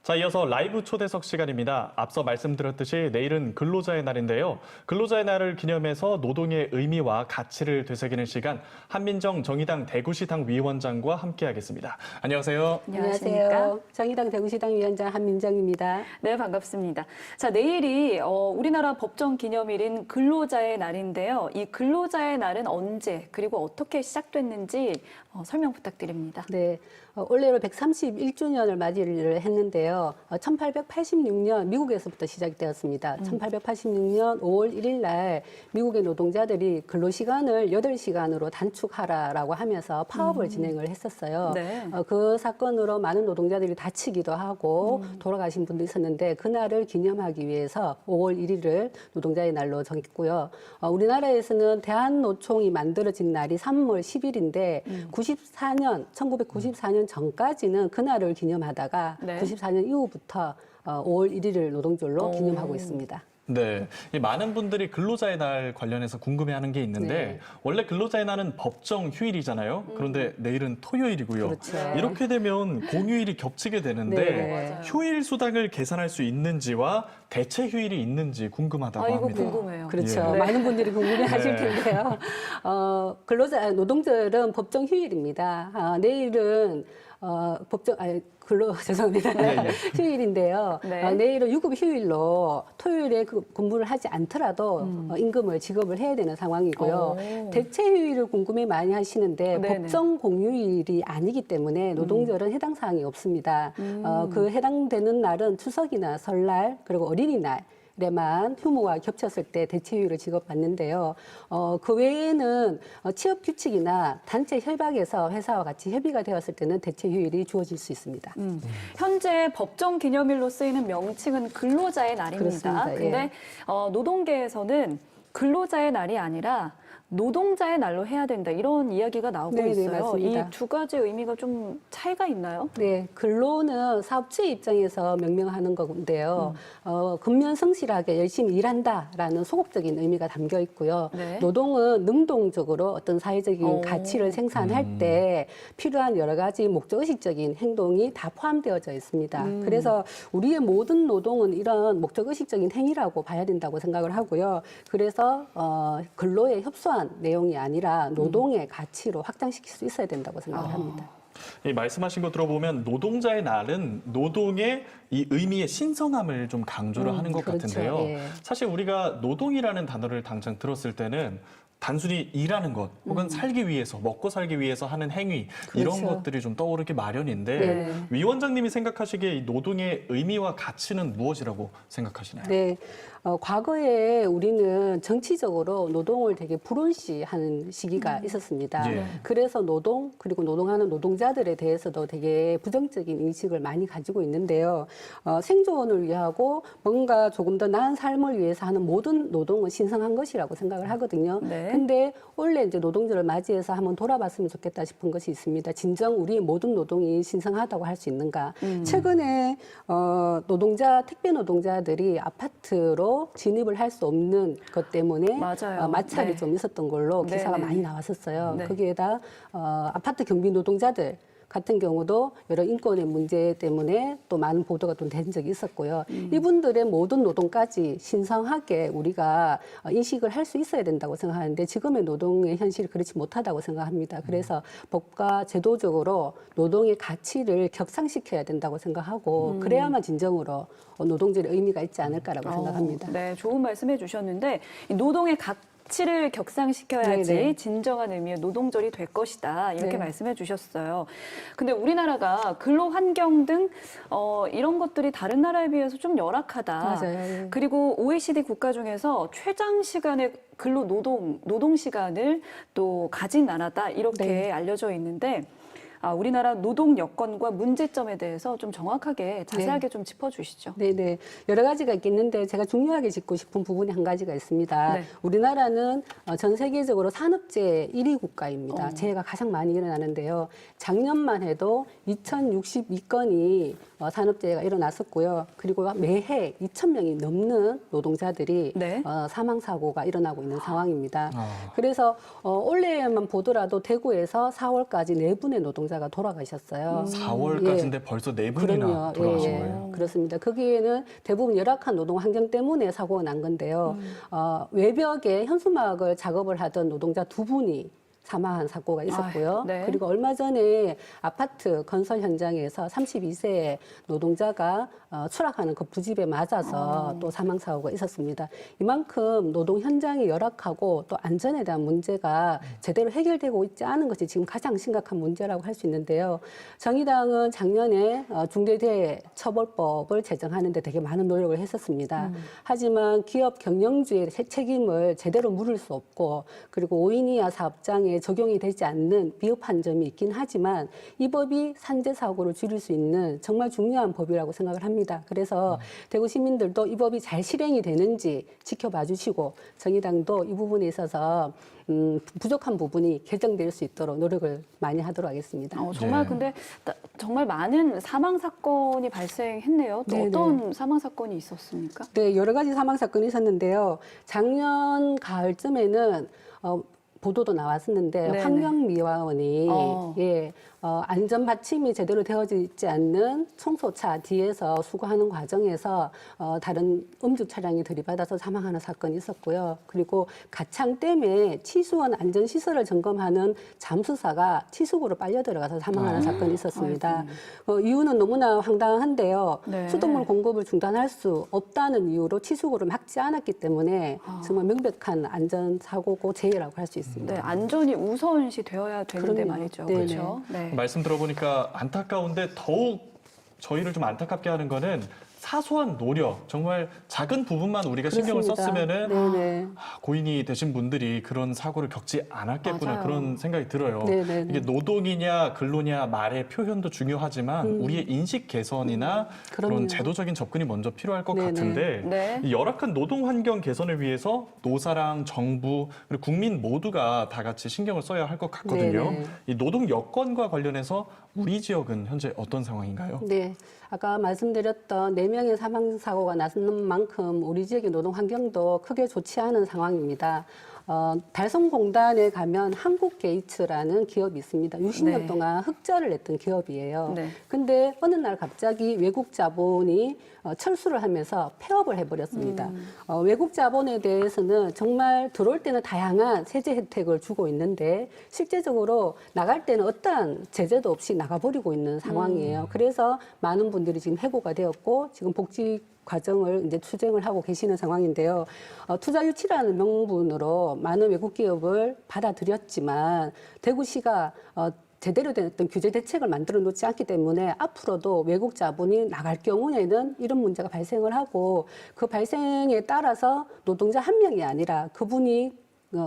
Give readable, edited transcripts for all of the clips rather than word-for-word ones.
자, 이어서 라이브 초대석 시간입니다. 앞서 말씀드렸듯이 내일은 근로자의 날인데요. 근로자의 날을 기념해서 노동의 의미와 가치를 되새기는 시간, 한민정 정의당 대구시당 위원장과 함께하겠습니다. 안녕하세요. 안녕하세요. 정의당 대구시당 위원장 한민정입니다. 네, 반갑습니다. 자, 내일이 우리나라 법정 기념일인 근로자의 날인데요. 이 근로자의 날은 언제 그리고 어떻게 시작됐는지 설명 부탁드립니다. 네, 올해로 131주년을 맞이를 했는데요. 1886년 미국에서부터 시작되었습니다. 1886년 5월 1일 날 미국의 노동자들이 근로시간을 8시간으로 단축하라라고 하면서 파업을 진행을 했었어요. 네. 그 사건으로 많은 노동자들이 다치기도 하고 돌아가신 분도 있었는데 그날을 기념하기 위해서 5월 1일을 노동자의 날로 정했고요. 우리나라에서는 대한노총이 만들어진 날이 3월 10일인데 1994년 전까지는 그날을 기념하다가 네. 94년 이후부터 5월 1일을 노동절로 기념하고 있습니다. 네, 이 많은 분들이 근로자의 날 관련해서 궁금해하는 게 있는데 네. 원래 근로자의 날은 법정 휴일이잖아요. 그런데 내일은 토요일이고요. 그렇죠. 이렇게 되면 공휴일이 겹치게 되는데 네. 맞아요. 휴일 수당을 계산할 수 있는지와 대체 휴일이 있는지 궁금하다고 이거 합니다. 궁금해요. 그렇죠. 예. 많은 분들이 궁금해하실 네. 텐데요. 노동절은 법정 휴일입니다. 내일은 죄송합니다. 네. 휴일인데요. 네. 내일은 유급 휴일로 토요일에 근무를 하지 않더라도 임금을 지급을 해야 되는 상황이고요. 오. 대체 휴일을 궁금해 많이 하시는데 네네. 법정 공휴일이 아니기 때문에 노동절은 해당 사항이 없습니다. 그 해당되는 날은 추석이나 설날 그리고 어린이날 에만 휴무와 겹쳤을 때 대체휴일을 지급받는데요. 그 외에는 취업 규칙이나 단체 협약에서 회사와 같이 협의가 되었을 때는 대체휴일이 주어질 수 있습니다. 현재 법정 기념일로 쓰이는 명칭은 근로자의 날입니다. 그렇습니다. 예. 근데 노동계에서는 근로자의 날이 아니라 노동자의 날로 해야 된다 이런 이야기가 나오고 네, 네, 있어요. 맞습니다. 이 두 가지 의미가 좀 차이가 있나요? 네, 근로는 사업주의 입장에서 명명하는 건데요. 근면 성실하게 열심히 일한다라는 소극적인 의미가 담겨 있고요. 네. 노동은 능동적으로 어떤 사회적인 오. 가치를 생산할 때 필요한 여러 가지 목적의식적인 행동이 다 포함되어져 있습니다. 그래서 우리의 모든 노동은 이런 목적의식적인 행위라고 봐야 된다고 생각을 하고요. 그래서 근로에 협소한 내용이 아니라 노동의 가치로 확장시킬 수 있어야 된다고 생각을 합니다. 이 말씀하신 거 들어보면 노동자의 날은 노동의 이 의미의 신성함을 좀 강조를 하는 것 그렇죠. 같은데요. 예. 사실 우리가 노동이라는 단어를 당장 들었을 때는 단순히 일하는 것 혹은 살기 위해서 먹고 살기 위해서 하는 행위 이런 그렇죠. 것들이 좀 떠오르기 마련인데 네. 위원장님이 생각하시기에 이 노동의 의미와 가치는 무엇이라고 생각하시나요? 네. 과거에 우리는 정치적으로 노동을 되게 불온시하는 시기가 있었습니다. 예. 그래서 노동, 그리고 노동하는 노동자들에 대해서도 되게 부정적인 인식을 많이 가지고 있는데요. 생존을 위하고 뭔가 조금 더 나은 삶을 위해서 하는 모든 노동은 신성한 것이라고 생각을 하거든요. 네. 근데 원래 이제 노동절을 맞이해서 한번 돌아봤으면 좋겠다 싶은 것이 있습니다. 진정 우리의 모든 노동이 신성하다고 할 수 있는가. 최근에 택배 노동자들이 아파트로 진입을 할 수 없는 것 때문에 맞아요. 마찰이 네. 좀 있었던 걸로 네, 기사가 네. 많이 나왔었어요. 네. 거기에다 아파트 경비 노동자들 같은 경우도 여러 인권의 문제 때문에 또 많은 보도가 또 된 적이 있었고요. 이분들의 모든 노동까지 신성하게 우리가 인식을 할 수 있어야 된다고 생각하는데 지금의 노동의 현실이 그렇지 못하다고 생각합니다. 그래서 법과 제도적으로 노동의 가치를 격상시켜야 된다고 생각하고 그래야만 진정으로 노동절의 의미가 있지 않을까라고 생각합니다. 네, 좋은 말씀해 주셨는데 이 노동의 가치를 격상시켜야지 네네. 진정한 의미의 노동절이 될 것이다 이렇게 네. 말씀해 주셨어요. 근데 우리나라가 근로 환경 등 이런 것들이 다른 나라에 비해서 좀 열악하다. 맞아요. 예. 그리고 OECD 국가 중에서 최장 시간의 노동 시간을 또 가진 나라다 이렇게 네. 알려져 있는데 우리나라 노동 여건과 문제점에 대해서 좀 정확하게 자세하게 좀 짚어주시죠. 네네. 여러 가지가 있겠는데 제가 중요하게 짚고 싶은 부분이 한 가지가 있습니다. 네. 우리나라는 전 세계적으로 산업재해 1위 국가입니다. 재해가 가장 많이 일어나는데요. 작년만 해도 2062건이 산업재해가 일어났었고요. 그리고 매해 2,000명이 넘는 노동자들이 네. 사망사고가 일어나고 있는 상황입니다. 아. 그래서 올해만 보더라도 대구에서 4월까지 4분의 노동자 노동자가 돌아가셨어요. 4월까지인데 벌써 4분이나 그럼요. 돌아가신 예, 거예요. 그렇습니다. 거기에는 대부분 열악한 노동 환경 때문에 사고가 난 건데요. 외벽에 현수막을 작업을 하던 노동자 2분이 사망한 사고가 있었고요. 네. 그리고 얼마 전에 아파트 건설 현장에서 32세 노동자가 추락하는 그 부집에 맞아서 또 사망 사고가 있었습니다. 이만큼 노동 현장이 열악하고 또 안전에 대한 문제가 제대로 해결되고 있지 않은 것이 지금 가장 심각한 문제라고 할 수 있는데요. 정의당은 작년에 중대재해처벌법을 제정하는 데 되게 많은 노력을 했었습니다. 하지만 기업 경영주의 책임을 제대로 물을 수 없고 그리고 5인 이하 사업장에 적용이 되지 않는 비흡한 점이 있긴 하지만 이 법이 산재 사고를 줄일 수 있는 정말 중요한 법이라고 생각을 합니다. 그래서 대구 시민들도 이 법이 잘 실행이 되는지 지켜봐 주시고 정의당도 이 부분에 있어서 부족한 부분이 개정될 수 있도록 노력을 많이 하도록 하겠습니다. 정말 네. 근데 정말 많은 사망 사건이 발생했네요. 또 네네. 어떤 사망 사건이 있었습니까? 네, 여러 가지 사망 사건이 있었는데요. 작년 가을쯤에는 보도도 나왔었는데 네네. 환경미화원이 어. 안전 받침이 제대로 되어지지 않는 청소차 뒤에서 수거하는 과정에서 다른 음주 차량이 들이받아서 사망하는 사건이 있었고요. 그리고 가창댐에 치수원 안전시설을 점검하는 잠수사가 치수구로 빨려 들어가서 사망하는 사건이 있었습니다. 이유는 너무나 황당한데요. 네. 수돗물 공급을 중단할 수 없다는 이유로 치수구를 막지 않았기 때문에 정말 명백한 안전사고고 재해라고 할 수 있습니다. 네, 안전이 우선시 되어야 되는데 그럼요. 말이죠. 네네. 그렇죠? 네. 말씀 들어보니까 안타까운데 더욱 저희를 좀 안타깝게 하는 거는 사소한 노력, 정말 작은 부분만 우리가 신경을 그렇습니다. 썼으면은 네네. 고인이 되신 분들이 그런 사고를 겪지 않았겠구나 맞아요. 그런 생각이 들어요. 네네네. 이게 노동이냐 근로냐 말의 표현도 중요하지만 우리의 인식 개선이나 그런 그럼요. 제도적인 접근이 먼저 필요할 것 네네. 같은데 네. 이 열악한 노동 환경 개선을 위해서 노사랑 정부 그리고 국민 모두가 다 같이 신경을 써야 할 것 같거든요. 네네. 이 노동 여건과 관련해서 우리 지역은 현재 어떤 상황인가요? 네. 아까 말씀드렸던 4명의 사망 사고가 났는 만큼 우리 지역의 노동 환경도 크게 좋지 않은 상황입니다. 달성공단에 가면 한국게이츠라는 기업이 있습니다. 60년 네. 동안 흑자를 냈던 기업이에요. 네. 근데 어느 날 갑자기 외국 자본이 철수를 하면서 폐업을 해버렸습니다. 외국 자본에 대해서는 정말 들어올 때는 다양한 세제 혜택을 주고 있는데 실제적으로 나갈 때는 어떠한 제재도 없이 나가버리고 있는 상황이에요. 그래서 많은 분들이 지금 해고가 되었고 지금 복지 과정을 이제 추진을 하고 계시는 상황인데요. 투자 유치라는 명분으로 많은 외국 기업을 받아들였지만 대구시가 제대로 된 어떤 규제 대책을 만들어 놓지 않기 때문에 앞으로도 외국 자본이 나갈 경우에는 이런 문제가 발생을 하고 그 발생에 따라서 노동자 한 명이 아니라 그분이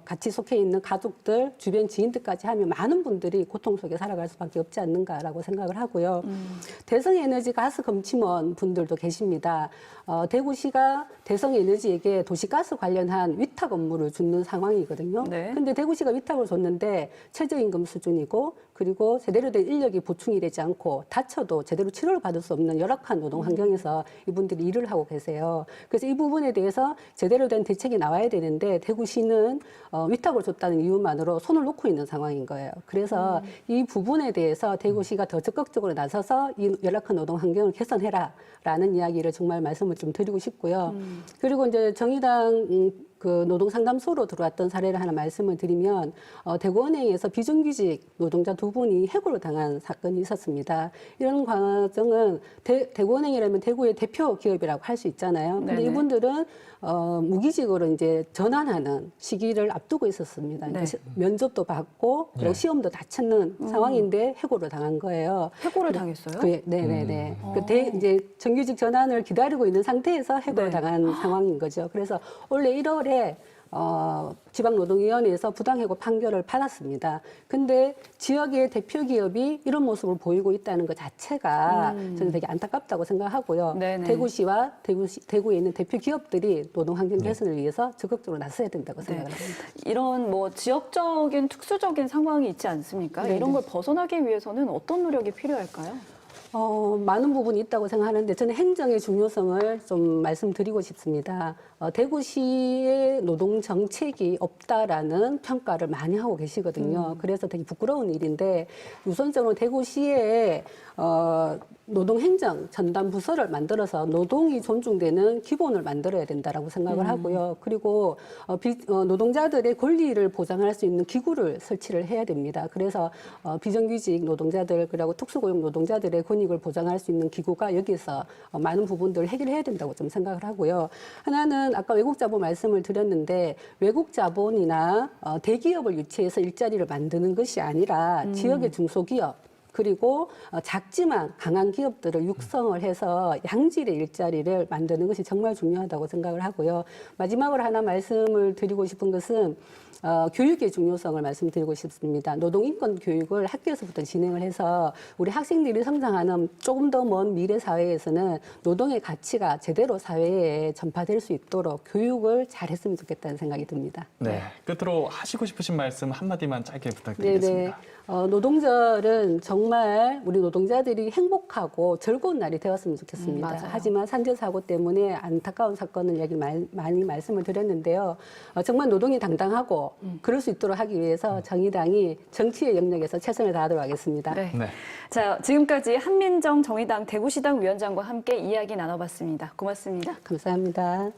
같이 속해 있는 가족들, 주변 지인들까지 하면 많은 분들이 고통 속에 살아갈 수밖에 없지 않는가라고 생각을 하고요. 대성에너지 가스 검침원 분들도 계십니다. 대구시가 대성에너지에게 도시가스 관련한 위탁 업무를 주는 상황이거든요. 네. 근데 대구시가 위탁을 줬는데 최저임금 수준이고 그리고 제대로 된 인력이 보충이 되지 않고 다쳐도 제대로 치료를 받을 수 없는 열악한 노동 환경에서 이분들이 일을 하고 계세요. 그래서 이 부분에 대해서 제대로 된 대책이 나와야 되는데 대구시는 위탁을 줬다는 이유만으로 손을 놓고 있는 상황인 거예요. 그래서 이 부분에 대해서 대구시가 더 적극적으로 나서서 이 열악한 노동 환경을 개선해라라는 이야기를 정말 말씀을 좀 드리고 싶고요. 그리고 이제 정의당 그 노동상담소로 들어왔던 사례를 하나 말씀을 드리면 대구은행에서 비정규직 노동자 2분이 해고를 당한 사건이 있었습니다. 이런 과정은 대구은행이라면 대구의 대표 기업이라고 할 수 있잖아요. 근데 네네. 이분들은 무기직으로 이제 전환하는 시기를 앞두고 있었습니다. 네. 그러니까 면접도 받고 그리고 네. 시험도 다 치는 상황인데 해고를 당한 거예요. 해고를 당했어요? 네네네. 이제 정규직 전환을 기다리고 있는 상태에서 해고를 네. 당한 상황인 거죠. 그래서 올해 1월에 지방노동위원회에서 부당해고 판결을 받았습니다. 근데 지역의 대표 기업이 이런 모습을 보이고 있다는 것 자체가 저는 되게 안타깝다고 생각하고요. 네네. 대구시와 대구에 있는 대표 기업들이 노동 환경 개선을 위해서 적극적으로 나서야 된다고 생각을 합니다. 이런 뭐 지역적인 특수적인 상황이 있지 않습니까? 네네. 이런 걸 벗어나기 위해서는 어떤 노력이 필요할까요? 많은 부분이 있다고 생각하는데 저는 행정의 중요성을 좀 말씀드리고 싶습니다. 대구시의 노동 정책이 없다라는 평가를 많이 하고 계시거든요. 그래서 되게 부끄러운 일인데 우선적으로 대구시에 노동행정 전담 부서를 만들어서 노동이 존중되는 기본을 만들어야 된다라고 생각을 하고요. 그리고 노동자들의 권리를 보장할 수 있는 기구를 설치를 해야 됩니다. 그래서 비정규직 노동자들 그리고 특수고용 노동자들의 권익을 보장할 수 있는 기구가 여기서 많은 부분들을 해결해야 된다고 좀 생각을 하고요. 하나는 아까 외국 자본 말씀을 드렸는데 외국 자본이나 대기업을 유치해서 일자리를 만드는 것이 아니라 지역의 중소기업 그리고 작지만 강한 기업들을 육성을 해서 양질의 일자리를 만드는 것이 정말 중요하다고 생각을 하고요. 마지막으로 하나 말씀을 드리고 싶은 것은 교육의 중요성을 말씀드리고 싶습니다. 노동인권 교육을 학교에서부터 진행을 해서 우리 학생들이 성장하는 조금 더 먼 미래 사회에서는 노동의 가치가 제대로 사회에 전파될 수 있도록 교육을 잘했으면 좋겠다는 생각이 듭니다. 네, 끝으로 하시고 싶으신 말씀 한마디만 짧게 부탁드리겠습니다. 노동절은 정말 우리 노동자들이 행복하고 즐거운 날이 되었으면 좋겠습니다. 맞아요. 하지만 산재 사고 때문에 안타까운 사건을 많이 말씀을 드렸는데요. 정말 노동이 당당하고 그럴 수 있도록 하기 위해서 정의당이 정치의 영역에서 최선을 다하도록 하겠습니다. 네. 네. 자, 지금까지 한민정 정의당 대구시당 위원장과 함께 이야기 나눠봤습니다. 고맙습니다. 감사합니다.